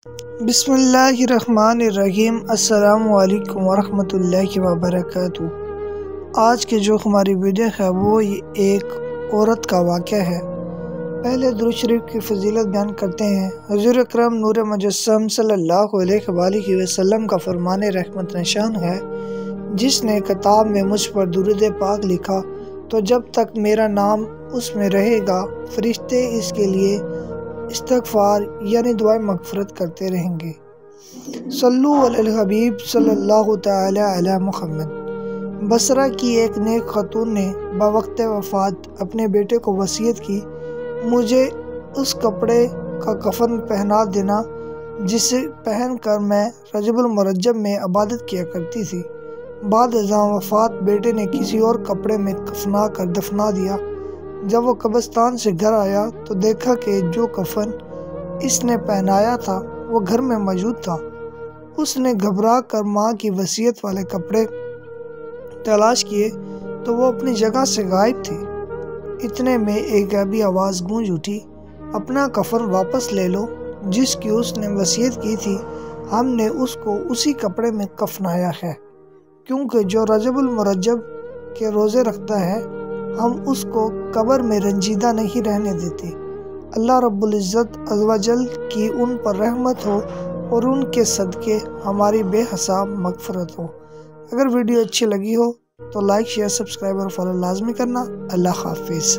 بسم اللہ الرحمن الرحیم۔ السلام علیکم ورحمۃ اللہ وبرکاتہ۔ آج کی جو ہماری ویڈیو ہے وہ ایک عورت کا واقعہ ہے۔ پہلے درود شریف کی فضیلت بیان کرتے ہیں۔ حضور اکرم نور مجسم صلی اللہ علیہ وآلہ وسلم کا فرمان رحمت نشان ہے، جس نے کتاب میں مجھ پر درود پاک لکھا تو جب تک میرا نام اس میں رہے گا فرشتے اس کے لیے استغفار یعنی دعائیں مغفرت کرتے رہیں گے۔ صلو علی الحبیب صلی اللہ تعالی علی محمد۔ بصرہ کی ایک نیک خاتون نے بوقت وفات اپنے بیٹے کو وصیت کی، مجھے اس کپڑے کا کفن پہنا دینا جسے پہن کر میں رجب المرجب میں عبادت کیا کرتی تھی۔ بعد ازاں وفات بیٹے نے کسی اور کپڑے میں کفنا کر دفنا دیا۔ جب وہ قبرستان سے گھر آیا تو دیکھا کہ جو کفن اس نے پہنایا تھا وہ گھر میں موجود تھا۔ اس نے گھبرا کر ماں کی وصیت والے کپڑے تلاش کیے تو وہ اپنی جگہ سے غائب تھے۔ اتنے میں ایک غیبی آواز گونج اٹھی، اپنا کفن واپس لے لو جس کی اس نے وصیت کی تھی، ہم نے اس کو اسی کپڑے میں کفنایا ہے، کیونکہ جو رجب المرجب کے روزے رکھتا ہے ہم اس کو قبر میں رنجیدہ نہیں رہنے دیتے۔ اللہ رب العزت عز و جل کی ان پر رحمت ہو اور ان کے صدقے ہماری بے حساب مغفرت ہو۔ اگر ویڈیو اچھی لگی ہو تو لائک، شیئر، سبسکرائب اور فالو لازمی کرنا۔ اللہ حافظ۔